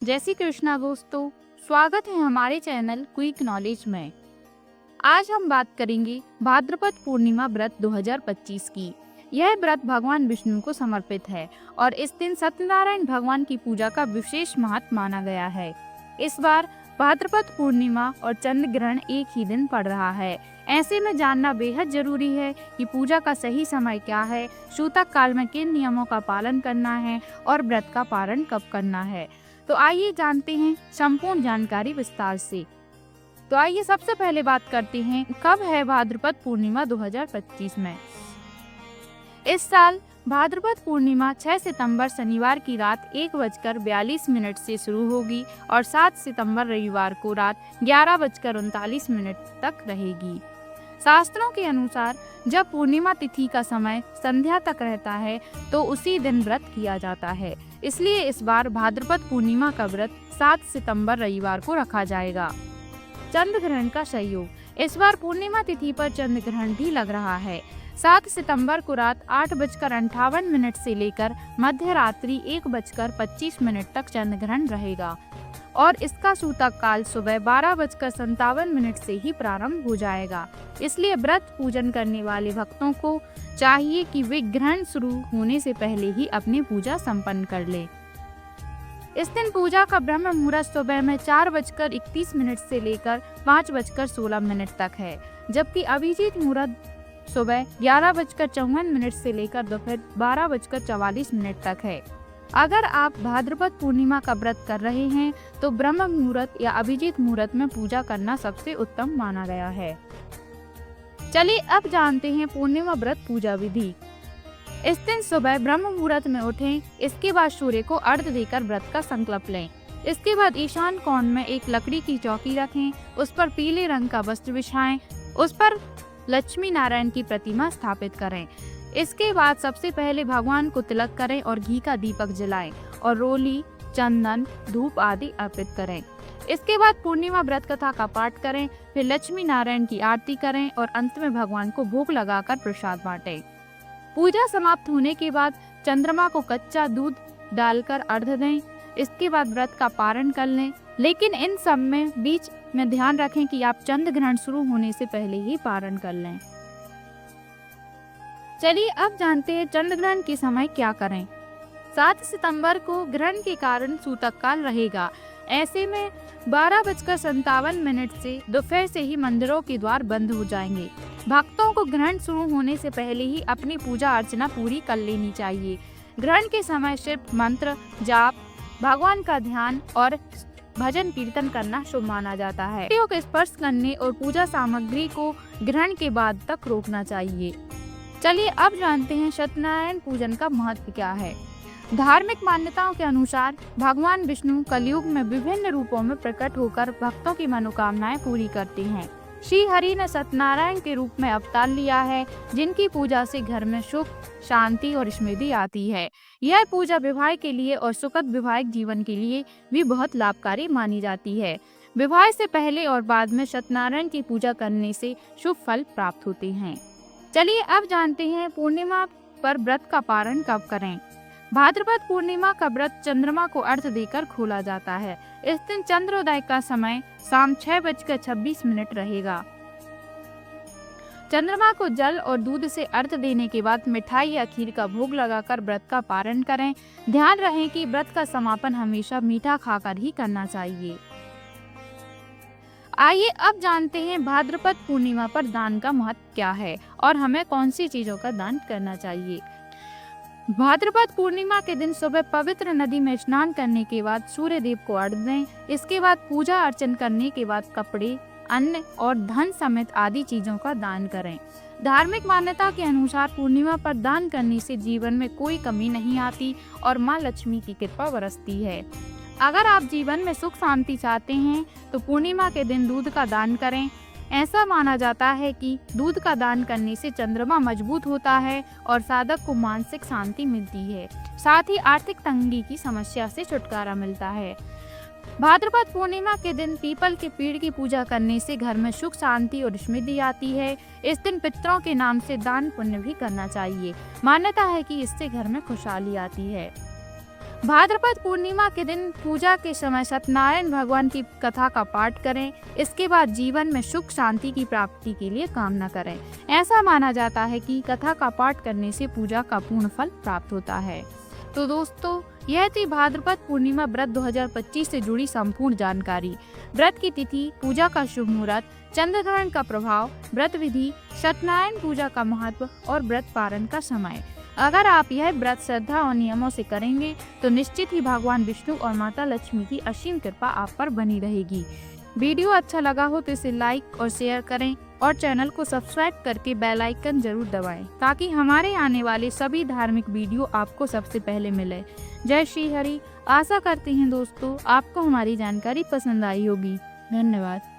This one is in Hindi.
जय श्री कृष्णा दोस्तों, स्वागत है हमारे चैनल क्विक नॉलेज में। आज हम बात करेंगे भाद्रपद पूर्णिमा व्रत 2025 की। यह व्रत भगवान विष्णु को समर्पित है और इस दिन सत्यनारायण भगवान की पूजा का विशेष महत्व माना गया है। इस बार भाद्रपद पूर्णिमा और चंद्र ग्रहण एक ही दिन पड़ रहा है। ऐसे में जानना बेहद जरूरी है कि पूजा का सही समय क्या है, सूतक काल में किन नियमों का पालन करना है और व्रत का पारण कब करना है। तो आइए जानते हैं संपूर्ण जानकारी विस्तार से। तो आइए सबसे पहले बात करते हैं कब है भाद्रपद पूर्णिमा 2025 में। इस साल भाद्रपद पूर्णिमा 6 सितंबर शनिवार की रात 1:42 से शुरू होगी और 7 सितंबर रविवार को रात 11:39 तक रहेगी। शास्त्रों के अनुसार जब पूर्णिमा तिथि का समय संध्या तक रहता है तो उसी दिन व्रत किया जाता है। इसलिए इस बार भाद्रपद पूर्णिमा का व्रत 7 सितंबर रविवार को रखा जाएगा। चंद्र ग्रहण का संयोग। इस बार पूर्णिमा तिथि पर चंद्र ग्रहण भी लग रहा है। 7 सितंबर को रात 8:58 से लेकर मध्य रात्रि 1:25 तक चंद्र ग्रहण रहेगा और इसका सूतक काल सुबह 12:57 से ही प्रारंभ हो जाएगा। इसलिए व्रत पूजन करने वाले भक्तों को चाहिए कि वे ग्रहण शुरू होने से पहले ही अपनी पूजा संपन्न कर लें। इस दिन पूजा का ब्रह्म मुहूर्त सुबह में 4:31 से लेकर 5:16 तक है, जबकि अभिजीत मुहूर्त सुबह 11:54 से लेकर दोपहर 12:44 तक है। अगर आप भाद्रपद पूर्णिमा का व्रत कर रहे हैं तो ब्रह्म मुहूर्त या अभिजीत मुहूर्त में पूजा करना सबसे उत्तम माना गया है। चलिए अब जानते हैं पूर्णिमा व्रत पूजा विधि। इस दिन सुबह ब्रह्म मुहूर्त में उठें, इसके बाद सूर्य को अर्घ्य देकर व्रत का संकल्प लें। इसके बाद ईशान कोण में एक लकड़ी की चौकी रखें, उस पर पीले रंग का वस्त्र बिछाएं, उस पर लक्ष्मी नारायण की प्रतिमा स्थापित करें। इसके बाद सबसे पहले भगवान को तिलक करें और घी का दीपक जलाएं और रोली, चंदन, धूप आदि अर्पित करें। इसके बाद पूर्णिमा व्रत कथा का पाठ करें, फिर लक्ष्मी नारायण की आरती करें और अंत में भगवान को भोग लगाकर प्रसाद बांटें। पूजा समाप्त होने के बाद चंद्रमा को कच्चा दूध डालकर अर्घ्य दें। इसके बाद व्रत का पारण कर लें, लेकिन इन सब में बीच में ध्यान रखें कि आप चंद्र ग्रहण शुरू होने से पहले ही पारण कर लें। चलिए अब जानते हैं चंद्र ग्रहण के समय क्या करें। 7 सितंबर को ग्रहण के कारण सूतक काल रहेगा। ऐसे में 12:57 से दोपहर से ही मंदिरों के द्वार बंद हो जाएंगे। भक्तों को ग्रहण शुरू होने से पहले ही अपनी पूजा अर्चना पूरी कर लेनी चाहिए। ग्रहण के समय सिर्फ मंत्र जाप, भगवान का ध्यान और भजन कीर्तन करना शुभ माना जाता है। मूर्तियों को स्पर्श करने और पूजा सामग्री को ग्रहण के बाद तक रोकना चाहिए। चलिए अब जानते हैं सत्यनारायण पूजन का महत्व क्या है। धार्मिक मान्यताओं के अनुसार भगवान विष्णु कलयुग में विभिन्न रूपों में प्रकट होकर भक्तों की मनोकामनाएं पूरी करते हैं। श्री हरि ने सत्यनारायण के रूप में अवतार लिया है, जिनकी पूजा से घर में सुख, शांति और समृद्धि आती है। यह पूजा विवाह के लिए और सुखद वैवाहिक जीवन के लिए भी बहुत लाभकारी मानी जाती है। विवाह से पहले और बाद में सत्यनारायण की पूजा करने से शुभ फल प्राप्त होते हैं। चलिए अब जानते हैं पूर्णिमा पर व्रत का पारण कब करें। भाद्रपद पूर्णिमा का व्रत चंद्रमा को अर्घ्य देकर खोला जाता है। इस दिन चंद्रोदय का समय शाम 6:26 रहेगा। चंद्रमा को जल और दूध से अर्घ्य देने के बाद मिठाई या खीर का भोग लगाकर व्रत का पारण करें। ध्यान रहे कि व्रत का समापन हमेशा मीठा खाकर ही करना चाहिए। आइए अब जानते हैं भाद्रपद पूर्णिमा पर दान का महत्व क्या है और हमें कौन सी चीजों का दान करना चाहिए। भाद्रपद पूर्णिमा के दिन सुबह पवित्र नदी में स्नान करने के बाद सूर्य देव को अर्घ्य दें। इसके बाद पूजा अर्चन करने के बाद कपड़े, अन्न और धन समेत आदि चीजों का दान करें। धार्मिक मान्यता के अनुसार पूर्णिमा पर दान करने से जीवन में कोई कमी नहीं आती और माँ लक्ष्मी की कृपा बरसती है। अगर आप जीवन में सुख शांति चाहते हैं तो पूर्णिमा के दिन दूध का दान करें। ऐसा माना जाता है कि दूध का दान करने से चंद्रमा मजबूत होता है और साधक को मानसिक शांति मिलती है, साथ ही आर्थिक तंगी की समस्या से छुटकारा मिलता है। भाद्रपद पूर्णिमा के दिन पीपल के पेड़ की पूजा करने से घर में सुख शांति और समृद्धि आती है। इस दिन पितरों के नाम से दान पुण्य भी करना चाहिए। मान्यता है कि इससे घर में खुशहाली आती है। भाद्रपद पूर्णिमा के दिन पूजा के समय सत्यनारायण भगवान की कथा का पाठ करें। इसके बाद जीवन में सुख शांति की प्राप्ति के लिए कामना करें। ऐसा माना जाता है कि कथा का पाठ करने से पूजा का पूर्ण फल प्राप्त होता है। तो दोस्तों, यह थी भाद्रपद पूर्णिमा व्रत 2025 से जुड़ी संपूर्ण जानकारी। व्रत की तिथि, पूजा का शुभ मुहूर्त, चंद्रग्रहण का प्रभाव, व्रत विधि, सत्यनारायण पूजा का महत्व और व्रत पारण का समय। अगर आप यह व्रत श्रद्धा और नियमों से करेंगे तो निश्चित ही भगवान विष्णु और माता लक्ष्मी की असीम कृपा आप पर बनी रहेगी। वीडियो अच्छा लगा हो तो इसे लाइक और शेयर करें और चैनल को सब्सक्राइब करके बेल आइकन जरूर दबाएं ताकि हमारे आने वाले सभी धार्मिक वीडियो आपको सबसे पहले मिले। जय श्री हरि। आशा करते हैं दोस्तों आपको हमारी जानकारी पसंद आई होगी। धन्यवाद।